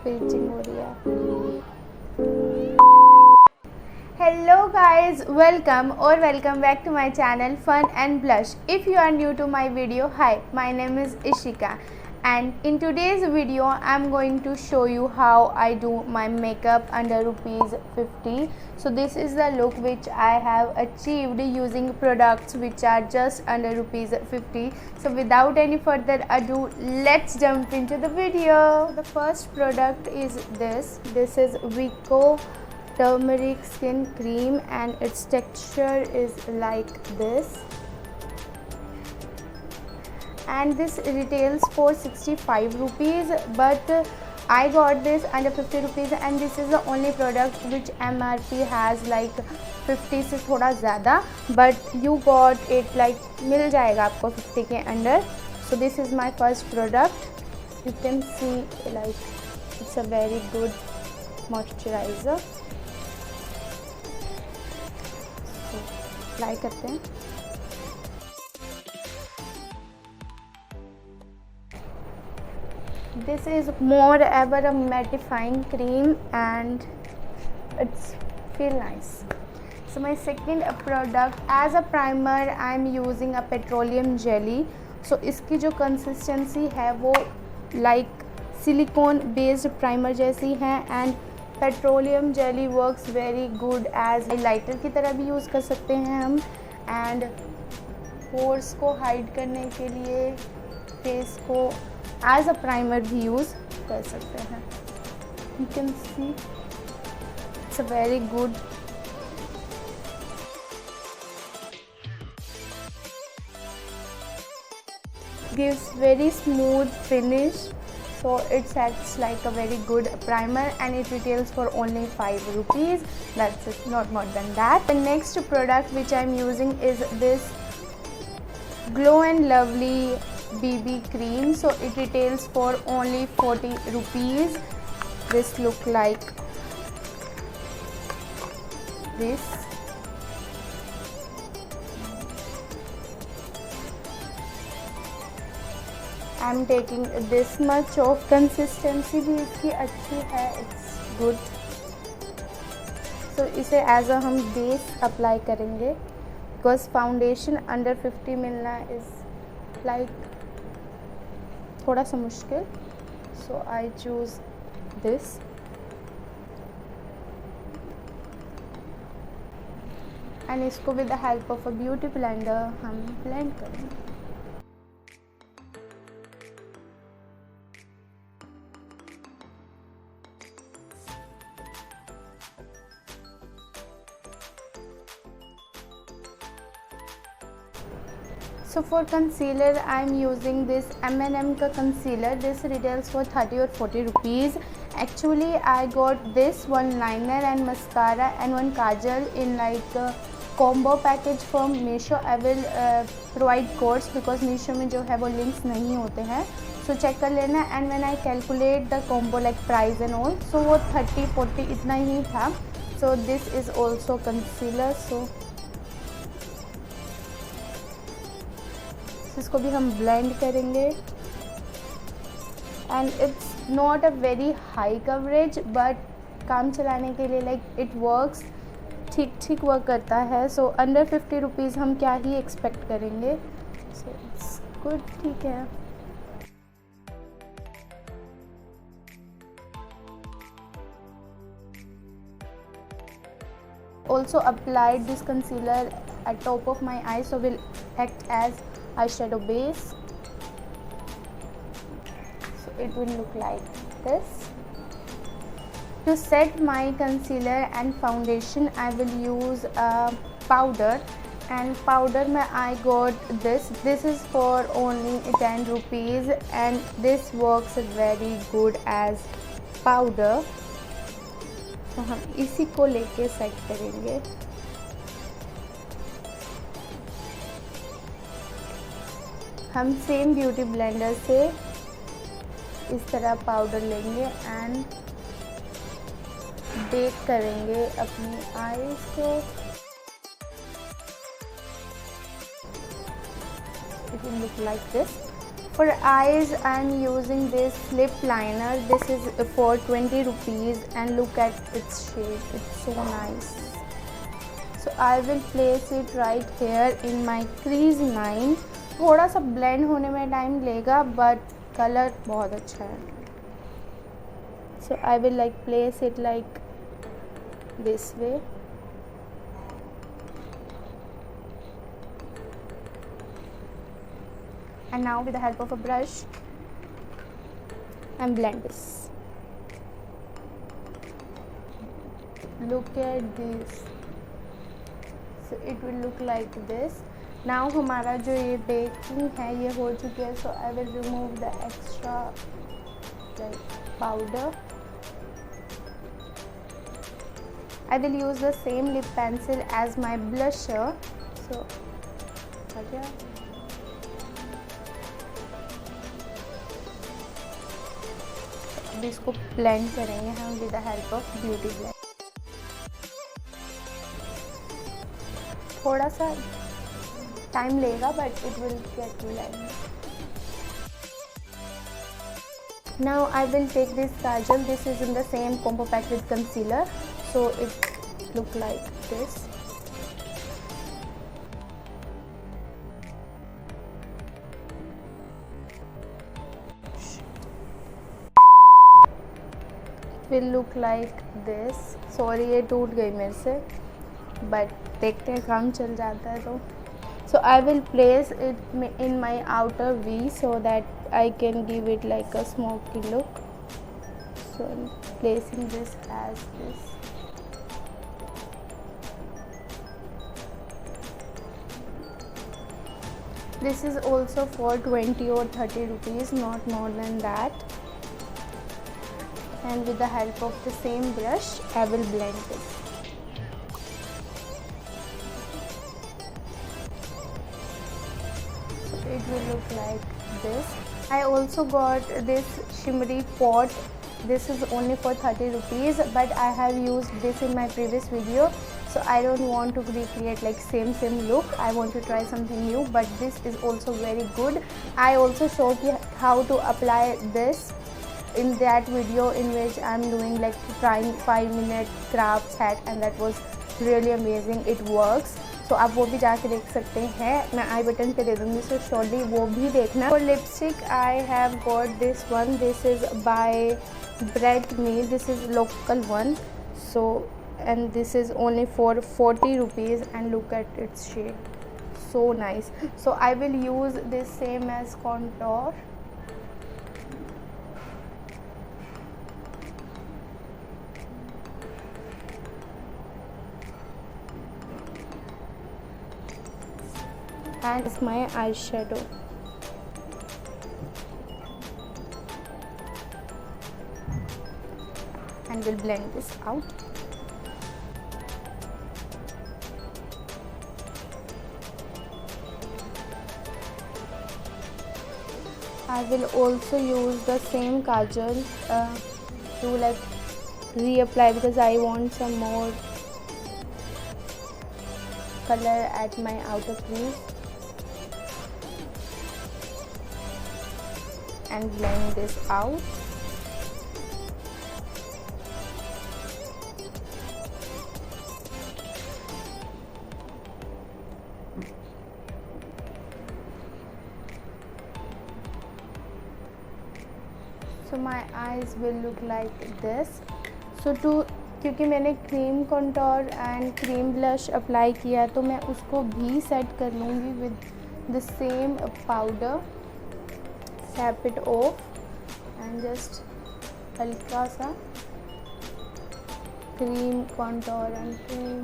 पे इचिंग हो रही है। Hello guys, welcome back to my channel Fun and Blush. If you are new to my video, hi, my name is Ishika, and in today's video I'm going to show you how I do my makeup under rupees 50. So this is the look which I have achieved using products which are just under rupees 50. So without any further ado, let's jump into the video. The first product is this is Vico turmeric skin cream and its texture is like this, and this retails for 65 rupees, but I got this under 50 rupees, and this is the only product which MRP has like 50 से थोड़ा ज़्यादा, but you got it like मिल जाएगा आपको 50 के under. So this is my first product. You can see like it's a very good moisturizer. Apply करते हैं. This is more ever a mattifying cream and it's feel nice. So my second product as a primer I am using a petroleum jelly. So इसकी जो consistency है वो like silicone based primer जैसी है, and petroleum jelly works very good as highlighter की तरह भी use कर सकते हैं हम, एंड पोर्स को हाइड करने के लिए फेस को एज अ प्राइमर भी यूज़ कर सकते हैं. You can see it's a very good. Gives very smooth finish. So it acts like a very good primer and it retails for only 5 rupees. That's it, not more than that. The next product which I'm using is this Glow and Lovely BB cream. So it retails for only 40 rupees. This look like this. I'm taking this much of consistency भी इसकी अच्छी है, it's good. So इसे as a हम base apply करेंगे because foundation under 50 मिलना is like थोड़ा सा मुश्किल. So I choose this. And इसको with the help of a beauty blender हम blend करेंगे. So for concealer I am using this M&M का concealer. This retails for 30 or 40 rupees. Actually I got this one liner and mascara and one kajal in like combo package from Meesho. I will provide codes because Meesho में जो है वो links नहीं होते हैं, so check कर लेना. And when I calculate the combo like price and all, so वो 30-40 इतना ही था. So this is also concealer. So इसको भी हम ब्लेंड करेंगे, and it's not a very high coverage but काम चलाने के लिए लाइक इट वर्क्स, ठीक ठीक वर्क करता है. सो अंडर 50 रुपीज़ हम क्या ही एक्सपेक्ट करेंगे. सो इट्स गुड, ठीक है. Also applied this concealer at top of my eye, so will act as eyeshadow base. So it will look like this. To set my concealer and foundation I will use a powder, and powder में I got this is for only 10 rupees and this works very good as powder. तो हम इसी को लेके set करेंगे. हम same beauty blender से इस तरह पाउडर लेंगे एंड बेक करेंगे अपनी आईज को. It will look like this. For eyes, I'm using this lip liner. This is for 20 rupees and look at its shade. It's so nice. So I will place it right here in my crease line. थोड़ा सा blend होने में time लेगा but color बहुत अच्छा है. So I will like place it like this way. And now with the help of a brush, and blend this. Look at this. So it will look like this. Now हमारा जो ये baking है ये हो चुकी है. So I will remove the extra like powder. I will use the same lip pencil as my blusher. So अब इसको ब्लेंड करेंगे हम with the help of beauty blend. थोड़ा सा टाइम लेगा but it will get blend. Now I will take this kajal. This is in the same combo pack with concealer, so it look like this. Will look like this. Sorry ये टूट गई मेरे से, but देखते हैं काम चल जाता है तो. So I will place it in my outer V so that I can give it like a smoky look. So I'm placing this as this. This is also for 20 or 30 rupees, not more than that. And with the help of the same brush, I will blend this. So it will look like this. I also got this shimmery pot. This is only for 30 rupees, but I have used this in my previous video. So I don't want to recreate like same look. I want to try something new, but this is also very good. I also showed you how to apply this in that video in which I'm doing like trying 5-minute craft set, and that was really amazing. It works. So आप वो भी जाके देख सकते हैं. मैं आई button पे दे दूँगी, so surely वो भी देखना. For lipstick I have got this one. This is by Bread Me. This is local one. So and this is only for 40 rupees and look at its shade. So nice. So I will use this same as contour. And it's my eyeshadow. And we'll blend this out. I will also use the same kajal to like reapply because I want some more color at my outer crease. And blend this out. So my eyes will look like this. So क्योंकि मैंने cream contour and cream blush apply किया तो मैं उसको भी set कर लूँगी with the same powder. Tap it off and just हल्का सा cream contour and cream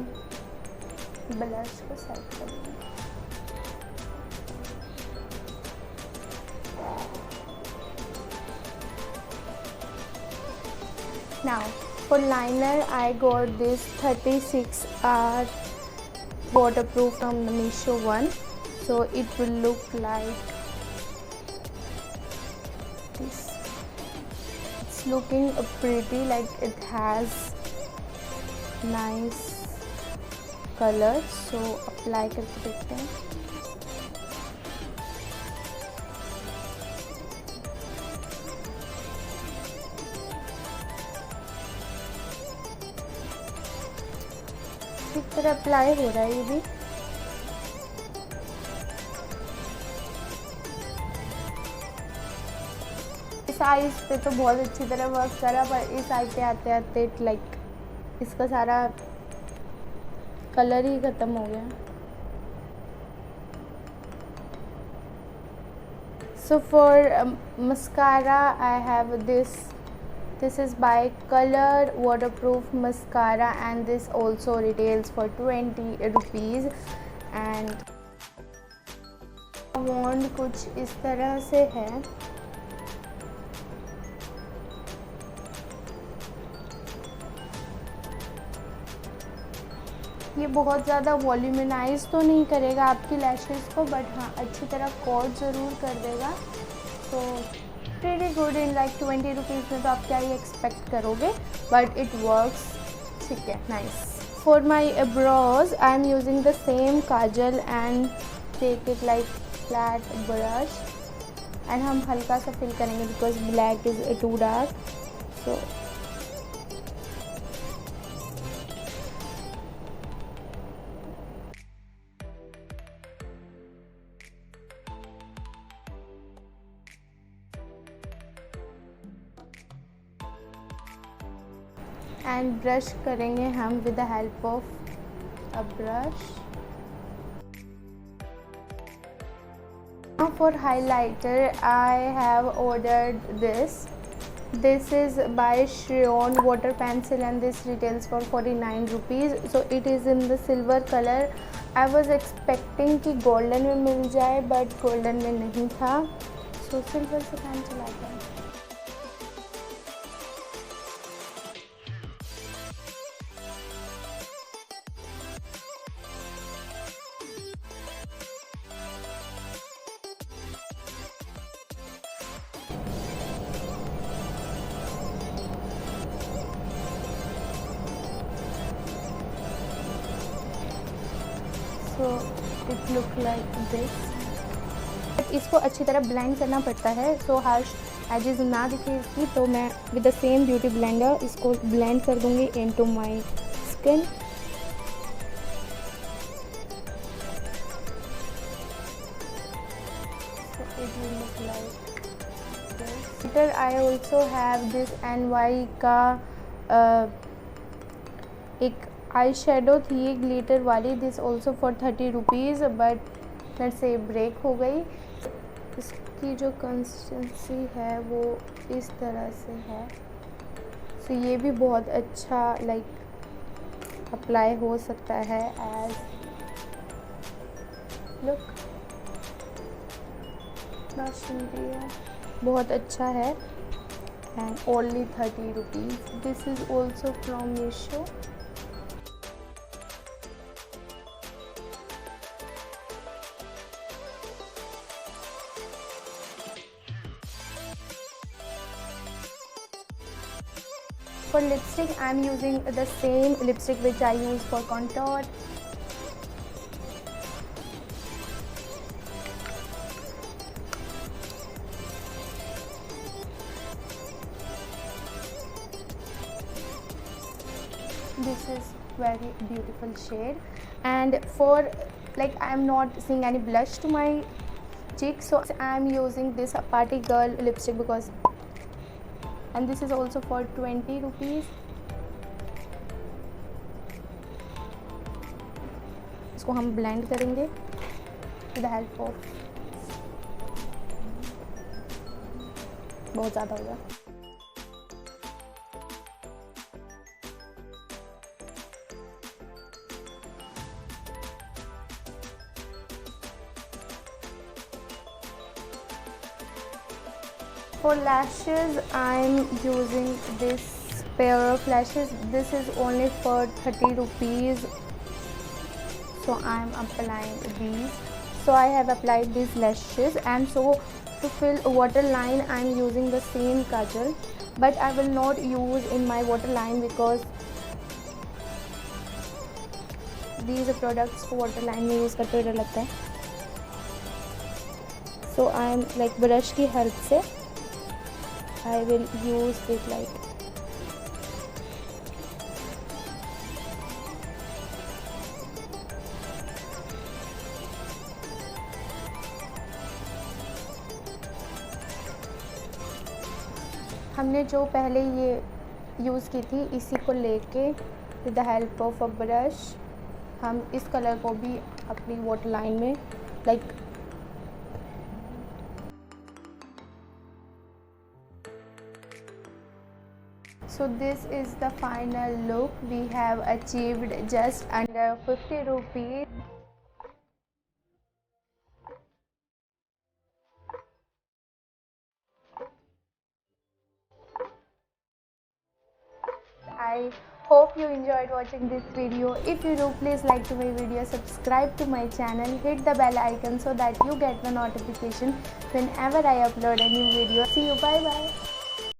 blush को सेट कर लूँगी. Now for liner I got this 36-hour waterproof from the Meesho one. So it will look like this. It's looking pretty, like it has nice color. So apply करके देखते हैं. अच्छी तरह apply हो रहा है ये भी। इस आईज पे तो बहुत अच्छी तरह वर्क करा, पर इस आई पे आते आते लाइक इसका सारा कलर ही ख़त्म हो गया। So for mascara I have this is by Color waterproof mascara, and this also retails for 20 rupees, and wand कुछ इस तरह से है। ये बहुत ज़्यादा वॉल्यूमिनाइज तो नहीं करेगा आपकी लैशेस को, बट हाँ अच्छी तरह कोट ज़रूर कर देगा। तो pretty good in like 20 rupees में तो आप क्या ही एक्सपेक्ट करोगे, बट इट वर्क्स। ठीक है, nice. For my brows I am using the same kajal and take it like flat brush, and हम हल्का सा फिल करेंगे because black is too dark. So and brush करेंगे हम with the help of a brush. Now for highlighter I have ordered this is by Shreon water pencil, and this retails for 49 rupees. So it is in the silver color. I was expecting कि golden में मिल जाए, but golden में नहीं था, so silver से काम चलाते हैं। So it look like this. इसको अच्छी तरह ब्लेंड करना पड़ता है, सो हार्श एजेस ना दिखे इसकी, तो मैं with the same beauty blender इसको ब्लेंड कर दूंगी into my skin. So it will look like this. Later I also have this NY का एक आई शेडो थी ये ग्लिटर वाली, this also for 30 rupees, but मेरे से ब्रेक हो गई। इसकी जो कंसिस्टेंसी है वो इस तरह से है, सो ये भी बहुत अच्छा लाइक अप्लाई हो सकता है एज लुक। बहुत अच्छा है, and only 30 rupees. This is also from Meesho. For lipstick I am using the same lipstick which I use for contour. This is very beautiful shade, and for like I am not seeing any blush to my cheeks, so I am using this Party Girl lipstick because, and this is also for 20 rupees. इसको हम blend करेंगे with the help of, बहुत ज़्यादा हो गया। For lashes I'm using this pair of lashes. This is only for 30 rupees, so I'm applying these. So I have applied these lashes, and so to fill a waterline I'm using the same kajal, but I will not use in my waterline because these products को waterline में use करते हुए डर लगता है। So I'm like brush की help से I will use it like हमने जो पहले ये यूज़ की थी इसी को लेके with the help of a brush हम इस कलर को भी अपनी वाटर लाइन में like so this is the final look we have achieved just under 50 rupees. I hope you enjoyed watching this video. If you do, please like to my video, subscribe to my channel, hit the bell icon so that you get the notification whenever I upload a new video. See you, bye bye.